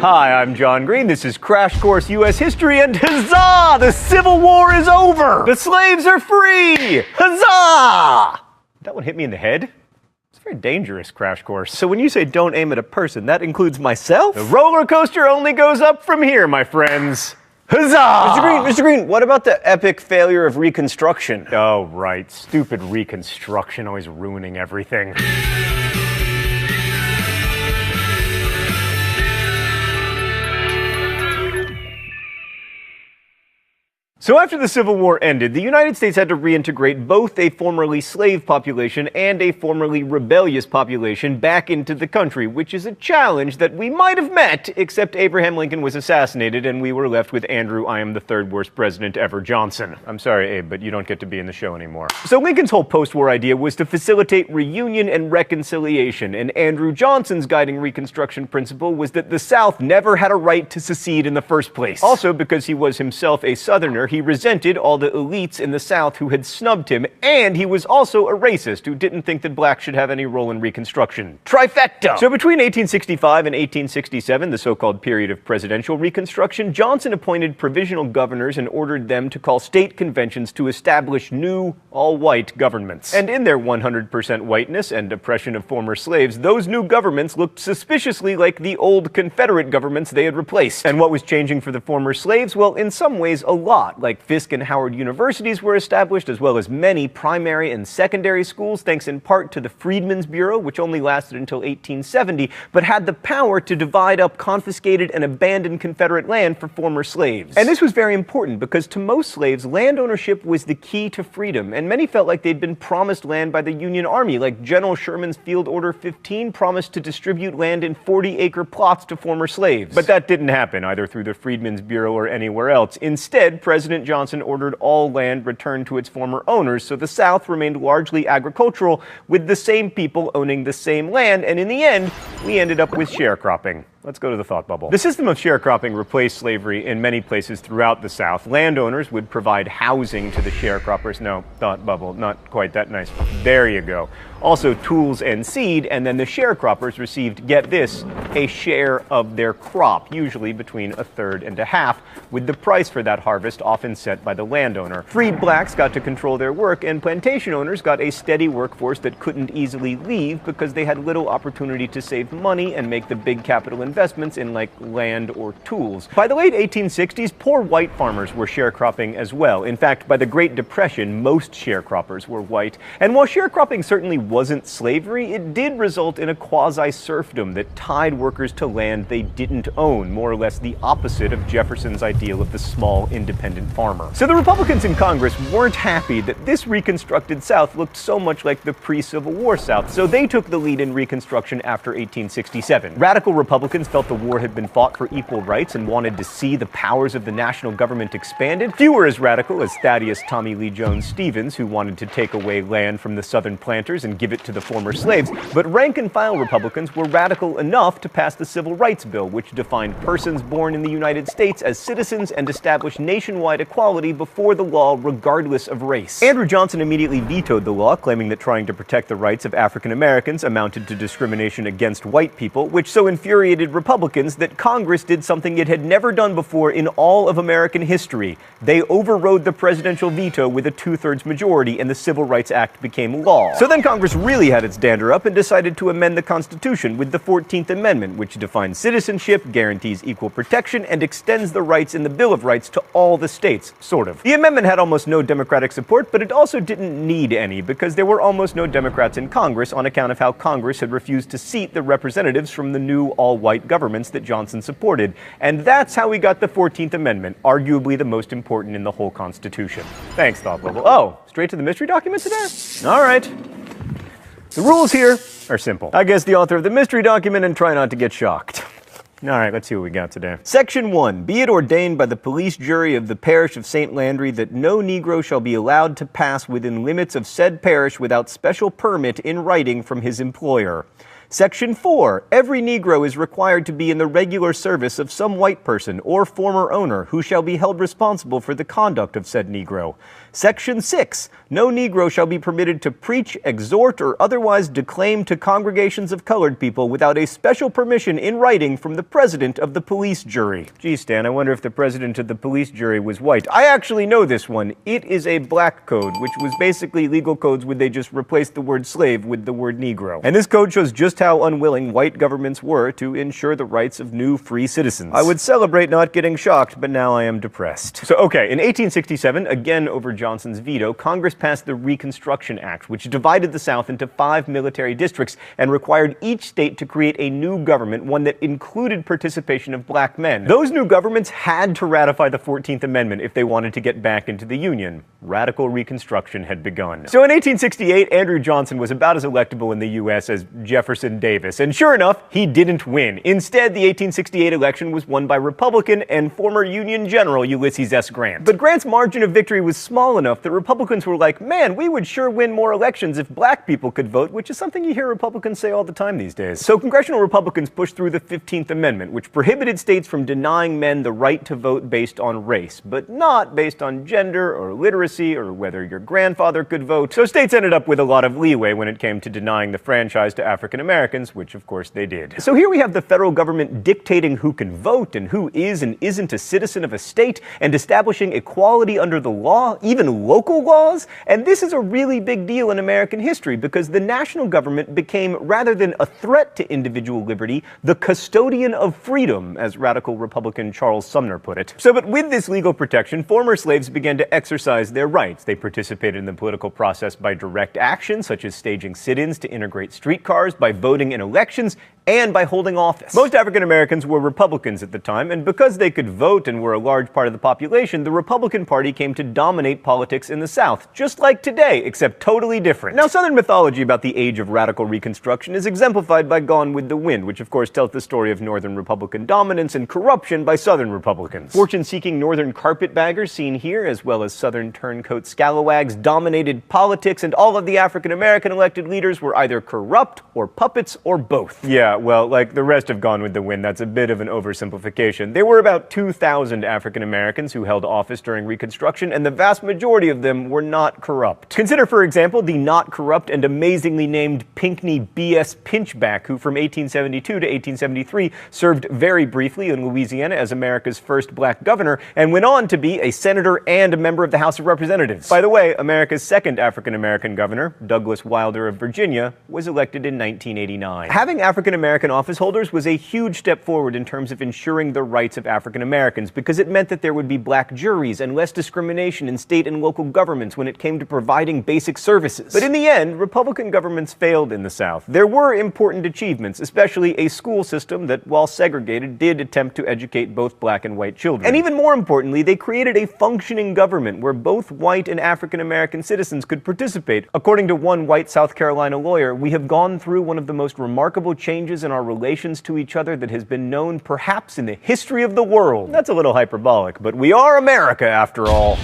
Hi, I'm John Green. This is Crash Course US History, and huzzah! The Civil War is over! The slaves are free! Huzzah! That one hit me in the head? It's a very dangerous crash course. So when you say don't aim at a person, that includes myself? The roller coaster only goes up from here, my friends. Huzzah! Mr. Green, what about the epic failure of Reconstruction? Oh, right. Stupid Reconstruction, always ruining everything. So after the Civil War ended, the United States had to reintegrate both a formerly slave population and a formerly rebellious population back into the country, which is a challenge that we might have met, except Abraham Lincoln was assassinated and we were left with Andrew I am the third worst president ever Johnson. I'm sorry, Abe, but you don't get to be in the show anymore. So Lincoln's whole post-war idea was to facilitate reunion and reconciliation, and Andrew Johnson's guiding Reconstruction principle was that the South never had a right to secede in the first place. Also, because he was himself a Southerner, he resented all the elites in the South who had snubbed him, and he was also a racist who didn't think that blacks should have any role in Reconstruction. Trifecta! So between 1865 and 1867, the so-called period of presidential Reconstruction, Johnson appointed provisional governors and ordered them to call state conventions to establish new, all-white governments. And in their 100% whiteness and oppression of former slaves, those new governments looked suspiciously like the old Confederate governments they had replaced. And what was changing for the former slaves? Well, in some ways, a lot. Like Fisk and Howard universities were established, as well as many primary and secondary schools, thanks in part to the Freedmen's Bureau, which only lasted until 1870, but had the power to divide up confiscated and abandoned Confederate land for former slaves. And this was very important because to most slaves, land ownership was the key to freedom, and many felt like they'd been promised land by the Union Army, like General Sherman's Field Order 15 promised to distribute land in 40-acre plots to former slaves. But that didn't happen, either through the Freedmen's Bureau or anywhere else. Instead, President Johnson ordered all land returned to its former owners, so the South remained largely agricultural, with the same people owning the same land, and in the end, we ended up with sharecropping. Let's go to the thought bubble. The system of sharecropping replaced slavery in many places throughout the South. Landowners would provide housing to the sharecroppers. No, thought bubble, not quite that nice. There you go. Also tools and seed, and then the sharecroppers received, get this, a share of their crop, usually between a third and a half, with the price for that harvest often set by the landowner. Freed blacks got to control their work, and plantation owners got a steady workforce that couldn't easily leave because they had little opportunity to save money and make the big capital investments in like land or tools. By the late 1860s, poor white farmers were sharecropping as well. In fact, by the Great Depression, most sharecroppers were white. And while sharecropping certainly wasn't slavery, it did result in a quasi-serfdom that tied workers to land they didn't own, more or less the opposite of Jefferson's ideal of the small, independent farmer. So the Republicans in Congress weren't happy that this reconstructed South looked so much like the pre-Civil War South, so they took the lead in Reconstruction after 1867. Radical Republicans felt the war had been fought for equal rights and wanted to see the powers of the national government expanded. Few were as radical as Thaddeus Tommy Lee Jones Stevens, who wanted to take away land from the Southern planters and give it to the former slaves, but rank-and-file Republicans were radical enough to pass the Civil Rights Bill, which defined persons born in the United States as citizens and established nationwide equality before the law regardless of race. Andrew Johnson immediately vetoed the law, claiming that trying to protect the rights of African Americans amounted to discrimination against white people, which so infuriated Republicans that Congress did something it had never done before in all of American history. They overrode the presidential veto with a 2/3 majority, and the Civil Rights Act became law. So then Congress really had its dander up and decided to amend the Constitution with the 14th Amendment, which defines citizenship, guarantees equal protection, and extends the rights in the Bill of Rights to all the states, sort of. The amendment had almost no Democratic support, but it also didn't need any, because there were almost no Democrats in Congress on account of how Congress had refused to seat the representatives from the new all-white governments that Johnson supported. And that's how we got the 14th Amendment, arguably the most important in the whole Constitution. Thanks, Thought Bubble. Oh, straight to the mystery document today? All right. The rules here are simple. I guess the author of the mystery document and try not to get shocked. All right, let's see what we got today. Section 1. Be it ordained by the police jury of the parish of St. Landry that no Negro shall be allowed to pass within limits of said parish without special permit in writing from his employer. Section 4. Every Negro is required to be in the regular service of some white person or former owner who shall be held responsible for the conduct of said Negro. Section 6. No Negro shall be permitted to preach, exhort, or otherwise declaim to congregations of colored people without a special permission in writing from the president of the police jury. Gee, Stan, I wonder if the president of the police jury was white. I actually know this one. It is a black code, which was basically legal codes where they just replaced the word slave with the word Negro. And this code shows just how unwilling white governments were to ensure the rights of new free citizens. I would celebrate not getting shocked, but now I am depressed. So, okay, in 1867, again over Johnson's veto, Congress passed the Reconstruction Act, which divided the South into 5 military districts and required each state to create a new government, one that included participation of black men. Those new governments had to ratify the 14th Amendment if they wanted to get back into the Union. Radical Reconstruction had begun. So in 1868, Andrew Johnson was about as electable in the U.S. as Jefferson Davis, and sure enough, he didn't win. Instead, the 1868 election was won by Republican and former Union General Ulysses S. Grant. But Grant's margin of victory was small enough that Republicans were like, man, we would sure win more elections if black people could vote, which is something you hear Republicans say all the time these days. So congressional Republicans pushed through the 15th Amendment, which prohibited states from denying men the right to vote based on race, but not based on gender or literacy or whether your grandfather could vote. So states ended up with a lot of leeway when it came to denying the franchise to African Americans, which of course they did. So here we have the federal government dictating who can vote and who is and isn't a citizen of a state, and establishing equality under the law, even local laws. And this is a really big deal in American history because the national government became, rather than a threat to individual liberty, the custodian of freedom, as radical Republican Charles Sumner put it. So, but with this legal protection, former slaves began to exercise their rights. They participated in the political process by direct action, such as staging sit-ins to integrate streetcars, by voting in elections, and by holding office. Most African Americans were Republicans at the time, and because they could vote and were a large part of the population, the Republican Party came to dominate politics in the South, just like today, except totally different. Now, Southern mythology about the age of radical Reconstruction is exemplified by Gone with the Wind, which of course tells the story of Northern Republican dominance and corruption by Southern Republicans. Fortune-seeking Northern carpetbaggers seen here, as well as Southern turncoat scalawags, dominated politics, and all of the African American elected leaders were either corrupt or puppets or both. Yeah, well, like the rest of Gone with the Wind, that's a bit of an oversimplification. There were about 2,000 African Americans who held office during Reconstruction, and the vast majority of them were not corrupt. Consider, for example, the not corrupt and amazingly named Pinckney B.S. Pinchback, who from 1872 to 1873 served very briefly in Louisiana as America's first black governor, and went on to be a senator and a member of the House of Representatives. By the way, America's second African American governor, Douglas Wilder of Virginia, was elected in 1989. Having African American office holders was a huge step forward in terms of ensuring the rights of African Americans, because it meant that there would be black juries and less discrimination in state and local governments when it came to providing basic services. But in the end, Republican governments failed in the South. There were important achievements, especially a school system that, while segregated, did attempt to educate both black and white children. And even more importantly, they created a functioning government where both white and African American citizens could participate. According to one white South Carolina lawyer, we have gone through one of the most remarkable changes in our relations to each other that has been known perhaps in the history of the world. That's a little hyperbolic, but we are America after all.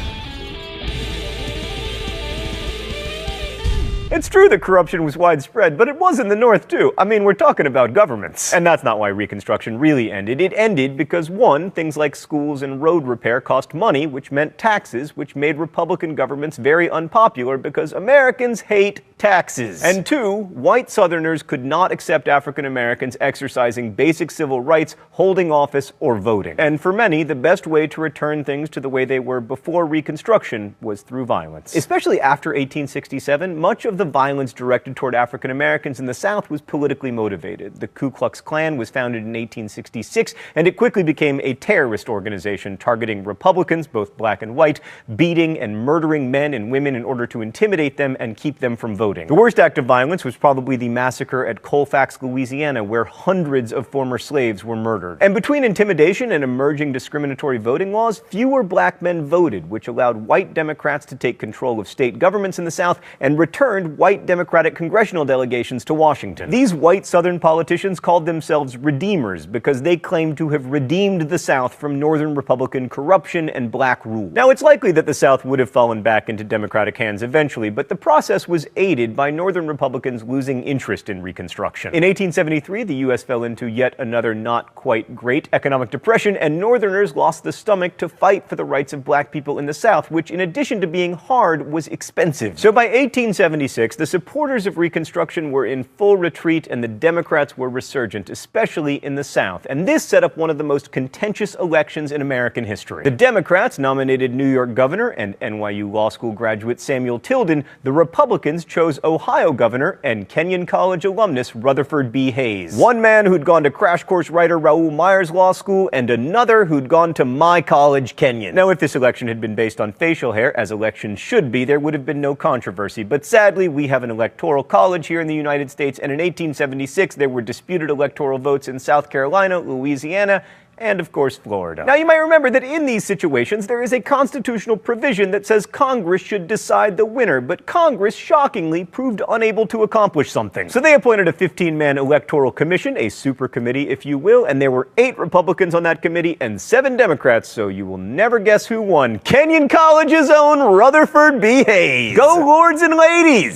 It's true that corruption was widespread, but it was in the North too. I mean, we're talking about governments. And that's not why Reconstruction really ended. It ended because, one, things like schools and road repair cost money, which meant taxes, which made Republican governments very unpopular because Americans hate taxes. And two, white Southerners could not accept African Americans exercising basic civil rights, holding office, or voting. And for many, the best way to return things to the way they were before Reconstruction was through violence. Especially after 1867, much of the violence directed toward African Americans in the South was politically motivated. The Ku Klux Klan was founded in 1866, and it quickly became a terrorist organization targeting Republicans, both black and white, beating and murdering men and women in order to intimidate them and keep them from voting. The worst act of violence was probably the massacre at Colfax, Louisiana, where hundreds of former slaves were murdered. And between intimidation and emerging discriminatory voting laws, fewer black men voted, which allowed white Democrats to take control of state governments in the South and returned 100 white Democratic congressional delegations to Washington. These white Southern politicians called themselves Redeemers because they claimed to have redeemed the South from Northern Republican corruption and black rule. Now, it's likely that the South would have fallen back into Democratic hands eventually, but the process was aided by Northern Republicans losing interest in Reconstruction. In 1873, the U.S. fell into yet another not quite great economic depression, and Northerners lost the stomach to fight for the rights of black people in the South, which, in addition to being hard, was expensive. So by 1876, the supporters of Reconstruction were in full retreat and the Democrats were resurgent, especially in the South. And this set up one of the most contentious elections in American history. The Democrats nominated New York Governor and NYU Law School graduate Samuel Tilden. The Republicans chose Ohio Governor and Kenyon College alumnus Rutherford B. Hayes. One man who'd gone to Crash Course writer Raoul Meyer's law school, and another who'd gone to my college, Kenyon. Now, if this election had been based on facial hair, as elections should be, there would have been no controversy. But sadly, we have an electoral college here in the United States, and in 1876, there were disputed electoral votes in South Carolina, Louisiana, and, of course, Florida. Now, you might remember that in these situations, there is a constitutional provision that says Congress should decide the winner, but Congress, shockingly, proved unable to accomplish something. So they appointed a 15-man electoral commission, a super committee, if you will, and there were 8 Republicans on that committee and 7 Democrats, so you will never guess who won. Kenyon College's own Rutherford B. Hayes. Go, lords and ladies!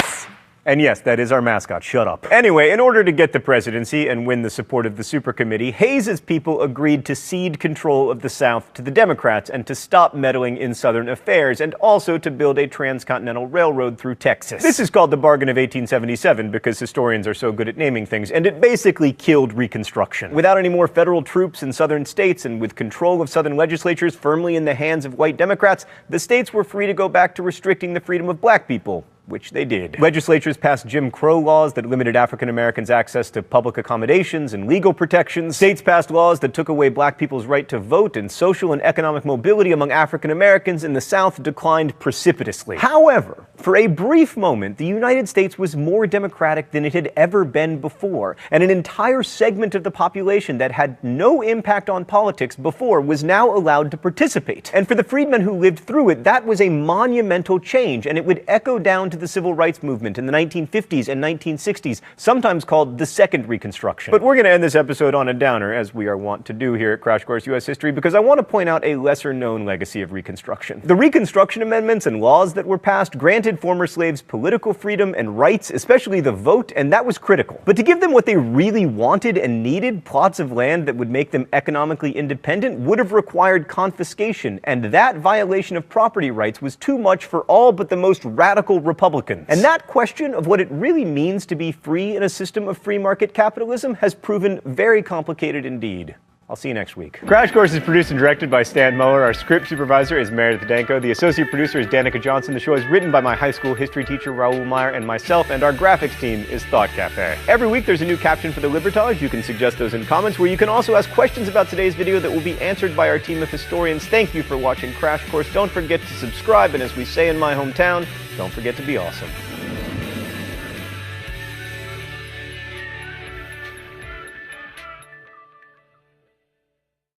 And yes, that is our mascot. Shut up. Anyway, in order to get the presidency and win the support of the super committee, Hayes's people agreed to cede control of the South to the Democrats and to stop meddling in Southern affairs, and also to build a transcontinental railroad through Texas. This is called the Bargain of 1877 because historians are so good at naming things, and it basically killed Reconstruction. Without any more federal troops in southern states and with control of southern legislatures firmly in the hands of white Democrats, the states were free to go back to restricting the freedom of black people, which they did. Legislatures passed Jim Crow laws that limited African Americans' access to public accommodations and legal protections. States passed laws that took away black people's right to vote, and social and economic mobility among African Americans in the South declined precipitously. However, for a brief moment, the United States was more democratic than it had ever been before, and an entire segment of the population that had no impact on politics before was now allowed to participate. And for the freedmen who lived through it, that was a monumental change, and it would echo down to the civil rights movement in the 1950s and 1960s, sometimes called the Second Reconstruction. But we're going to end this episode on a downer, as we are wont to do here at Crash Course US History, because I want to point out a lesser-known legacy of Reconstruction. The Reconstruction amendments and laws that were passed granted former slaves political freedom and rights, especially the vote, and that was critical. But to give them what they really wanted and needed, plots of land that would make them economically independent, would have required confiscation, and that violation of property rights was too much for all but the most radical Republicans. And that question of what it really means to be free in a system of free market capitalism has proven very complicated indeed. I'll see you next week. Crash Course is produced and directed by Stan Muller. Our script supervisor is Meredith Danko. The associate producer is Danica Johnson. The show is written by my high school history teacher, Raoul Meyer, and myself, and our graphics team is Thought Cafe. Every week there's a new caption for the Libertage. You can suggest those in comments, where you can also ask questions about today's video that will be answered by our team of historians. Thank you for watching Crash Course. Don't forget to subscribe, and as we say in my hometown, don't forget to be awesome.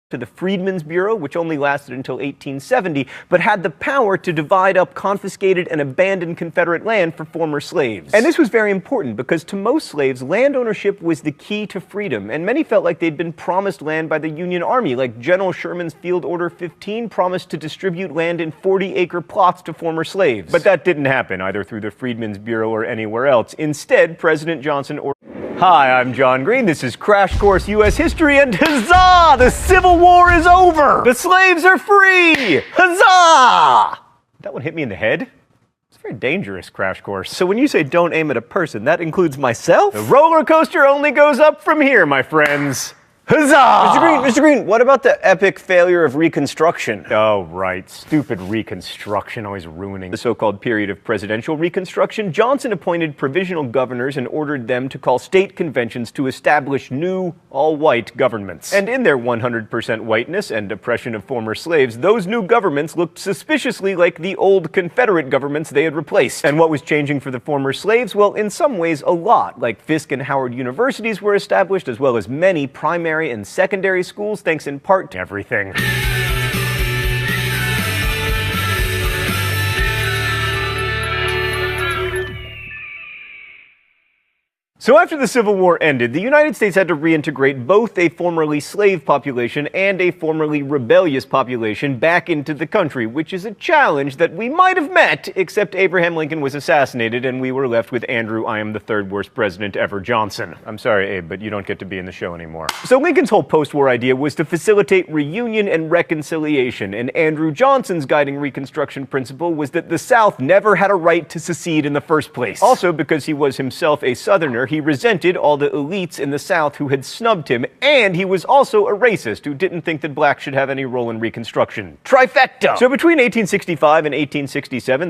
To the Freedmen's Bureau, which only lasted until 1870, but had the power to divide up confiscated and abandoned Confederate land for former slaves. And this was very important because to most slaves, land ownership was the key to freedom, and many felt like they'd been promised land by the Union Army, like General Sherman's Field Order 15 promised to distribute land in 40-acre plots to former slaves. But that didn't happen, either through the Freedmen's Bureau or anywhere else. Instead, President Johnson ordered... Hi, I'm John Green. This is Crash Course US History, and huzzah! The Civil War is over! The slaves are free! Huzzah! That one hit me in the head. It's very dangerous, Crash Course. So when you say don't aim at a person, that includes myself? The roller coaster only goes up from here, my friends. Huzzah! Mr. Green, what about the epic failure of Reconstruction? Oh, right. Stupid Reconstruction, always ruining the so-called period of Presidential Reconstruction. Johnson appointed provisional governors and ordered them to call state conventions to establish new, all-white governments. And in their 100% whiteness and oppression of former slaves, those new governments looked suspiciously like the old Confederate governments they had replaced. And what was changing for the former slaves? Well, in some ways, a lot. Like Fisk and Howard universities were established, as well as many primary and secondary schools, thanks in part to everything. So after the Civil War ended, the United States had to reintegrate both a formerly slave population and a formerly rebellious population back into the country, which is a challenge that we might have met, except Abraham Lincoln was assassinated and we were left with Andrew, I am the third worst president ever Johnson. I'm sorry, Abe, but you don't get to be in the show anymore. So Lincoln's whole post-war idea was to facilitate reunion and reconciliation, and Andrew Johnson's guiding Reconstruction principle was that the South never had a right to secede in the first place. Also, because he was himself a Southerner, he resented all the elites in the South who had snubbed him, and he was also a racist who didn't think that blacks should have any role in Reconstruction. Trifecta! So between 1865 and 1867,